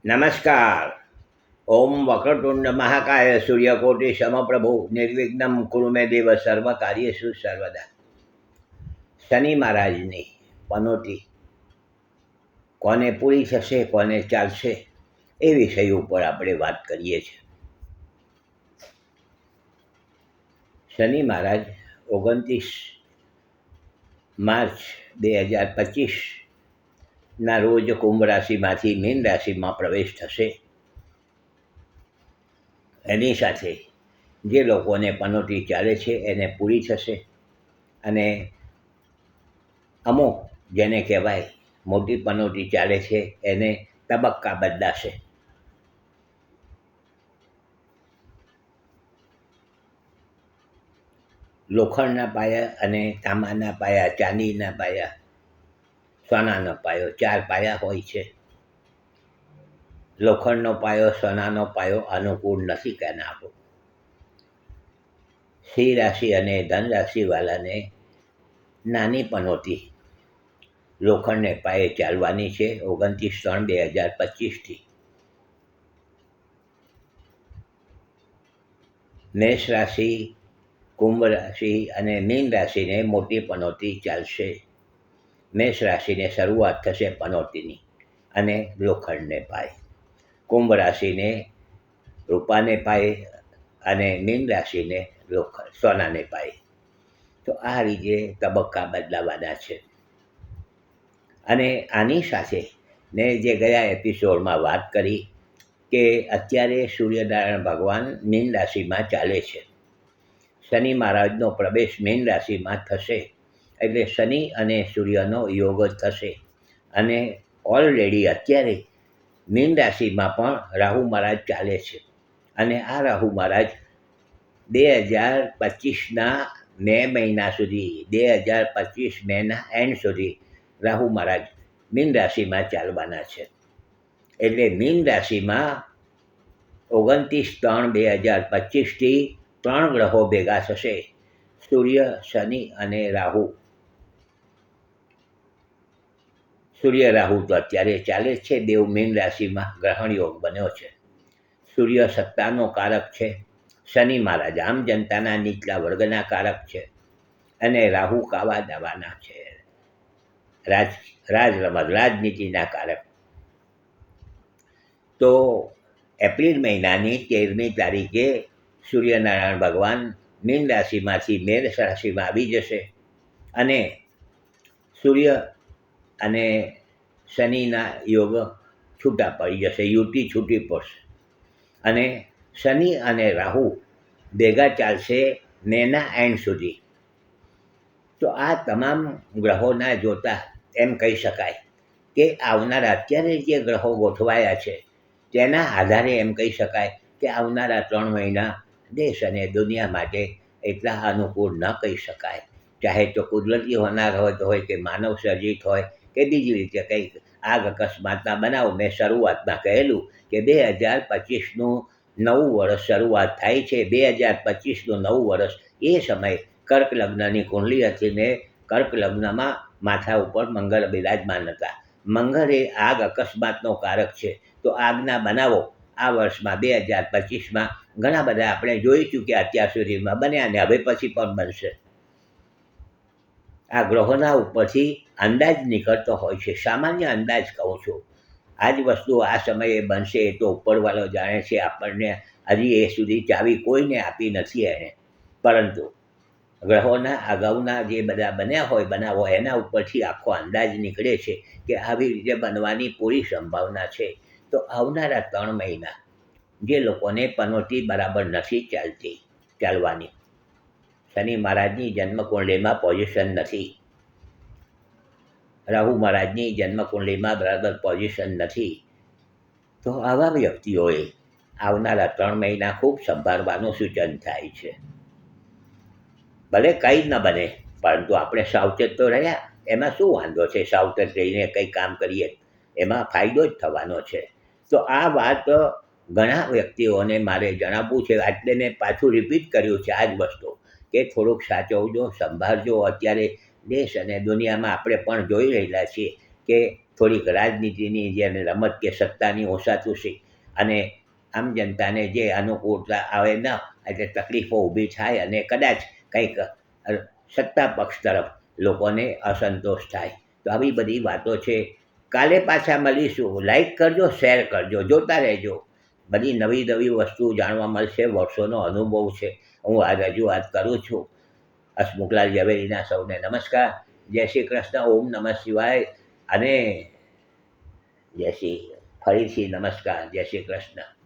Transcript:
નમસ્કાર. ઓમ વક્રતુંડ મહાકાય સૂર્યકોટિ સમપ્રભુ નિર્વિઘ્નમ કુરુ મે દેવ સર્વ કાર્યેષુ સર્વદા. શનિ મહારાજની પનોતી કોને પૂરી થશે, કોને ચાલશે, એ વિષય ઉપર આપણે વાત કરીએ છીએ. શનિ મહારાજ 29 માર્ચ 2025ના રોજ કુંભ રાશિમાંથી મીન રાશિમાં પ્રવેશ થશે. એની સાથે જે લોકોને પનોતી ચાલે છે એને પૂરી થશે અને અમુક જેને કહેવાય મોટી પનોતી ચાલે છે એને તબક્કા બદલાશે. લોખંડના પાયા અને તાંબાના પાયા, ચાંદીના પાયા, સોનાનો પાયો, 4 પાયા હોય છે. લોખંડનો પાયો, સોનાનો પાયો અનુકૂળ નથી કેના આપણું. સિંહ રાશિ અને ધન રાશિવાળાને નાની પનોતી લોખંડને પાયે ચાલવાની છે 29/3/2025થી. મેષ રાશિ, કુંભ રાશિ અને મીન રાશિને મોટી પનોતી ચાલશે. મેષ રાશિને શરૂઆત થશે પનોતીની અને લોખંડને પાયે. કુંભ રાશિને રૂપાને પાયે અને મીન રાશિને સોનાને પાયે. તો આ રીતે તબક્કા બદલાવાના છે. અને આની સાથે મેં જે ગયા એપિસોડમાં વાત કરી કે અત્યારે સૂર્યનારાયણ ભગવાન મીન રાશિમાં ચાલે છે. શનિ મહારાજનો પ્રવેશ મીન રાશિમાં થશે એટલે શનિ અને સૂર્યનો યોગ જ થશે. અને ઓલરેડી અત્યારે મીન રાશિમાં પણ રાહુ મહારાજ ચાલે છે. અને આ રાહુ મહારાજ 2025ના મે મહિના સુધી, 2025 મેના એન્ડ સુધી રાહુ મહારાજ મીન રાશિમાં ચાલવાના છે. એટલે મીન રાશિમાં 29/3/2025થી 3 ગ્રહો ભેગા થશે: સૂર્ય, શનિ અને રાહુ. સૂર્ય રાહુ તો અત્યારે ચાલે જ છે. દેવ મીન રાશિમાં ગ્રહણ યોગ બન્યો છે. સૂર્ય સત્તાનો કારક છે. શનિ મહારાજ આમ જનતાના નીચલા વર્ગના કારક છે. અને રાહુ કાવા દાવાના છે, રમત રાજનીતિના કારક. તો એપ્રિલ મહિનાની 13મી તારીખે સૂર્યનારાયણ ભગવાન મીન રાશિમાંથી મેષ રાશિમાં આવી જશે. અને સૂર્ય અને શનિના યોગ છૂટા પડી જશે, યુતિ છૂટી પડશે. અને શનિ અને રાહુ ભેગા ચાલશે મેના એન્ડ સુધી. તો આ તમામ ગ્રહોના જોતા એમ કહી શકાય કે આવનારા અત્યારે જે ગ્રહો ગોઠવાયા છે તેના આધારે એમ કહી શકાય કે આવનારા 3 મહિના દેશ અને દુનિયા માટે એટલા અનુકૂળ ન કહી શકાય. ચાહે તો કુદરતી હોનાર હોય કે માનવ સર્જિત હોય કે બીજી રીતે કંઈક આગ અકસ્માતના બનાવ. મેં શરૂઆતમાં કહેલું કે 2025નું નવું વર્ષ શરૂઆત થાય છે. 2025નું નવું વર્ષ એ સમયે કર્ક લગ્નની કુંડલી હતી ને કર્ક લગ્નમાં માથા ઉપર મંગળ બિરાજમાન હતા. મંગળ એ આગ અકસ્માતનો કારક છે. તો આગના બનાવો આ વર્ષમાં 2025માં ઘણા બધા આપણે જોઈ ચૂક્યા અત્યાર સુધીમાં બન્યા ને હવે પછી પણ બનશે. આ ગ્રહોના ઉપરથી અંદાજ નીકળતો હોય છે. સામાન્ય અંદાજ કહું છું. આ જ વસ્તુ આ સમયે બનશે એ તો ઉપરવાળો જાણે છે. આપણને હજી એ સુધી ચાવી કોઈને આપી નથી એણે. પરંતુ ગ્રહોના અગાઉના જે બધા બન્યા હોય બનાવો એના ઉપરથી આખો અંદાજ નીકળે છે કે આવી રીતે બનવાની પૂરી સંભાવના છે. તો આવનારા 3 મહિના જે લોકોને પનોતી બરાબર નથી ચાલવાની, શનિ મહારાજની જન્મકુંડલીમાં પોઝિશન નથી, રાહુ મહારાજની જન્મકુંડલીમાં બરાબર પોઝિશન નથી, તો આવા વ્યક્તિઓએ આવનારા 3 મહિના ખૂબ સંભાળવાનું સૂચન થાય છે. ભલે કંઈ ન બને પરંતુ આપણે સાવચેત તો રહ્યા. એમાં શું વાંધો છે? સાવચેત રહીને કંઈ કામ કરીએ એમાં ફાયદો જ થવાનો છે. તો આ વાત ઘણા વ્યક્તિઓને મારે જણાવવું છે. એટલે મેં પાછું રિપીટ કર્યું છે આ જ વસ્તુ કે થોડુંક સાચવજો, સંભાળજો. અત્યારે દેશ અને દુનિયામાં આપણે પણ જોઈ રહેલા છીએ કે થોડીક રાજનીતિની જે રમત કે સત્તાની ઓસાતુશી અને આમ જનતાને જે અનુકૂળતા આવે ન એટલે તકલીફો ઊભી થાય અને કદાચ કંઈક સત્તા પક્ષ તરફ લોકોને અસંતોષ થાય. તો આવી બધી વાતો છે. કાલે પાછા મળીશું. લાઈક કરજો, શેર કરજો, જોતા રહેજો. બધી નવી નવી વસ્તુ જાણવા મળશે. વર્ષોનો અનુભવ છે, હું આ રજૂઆત કરું છું. હસમુખલાલ ઝવેરીના સૌને નમસ્કાર. જય શ્રી કૃષ્ણ. ઓમ નમઃ શિવાય. અને ફરીથી નમસ્કાર. જય શ્રી કૃષ્ણ.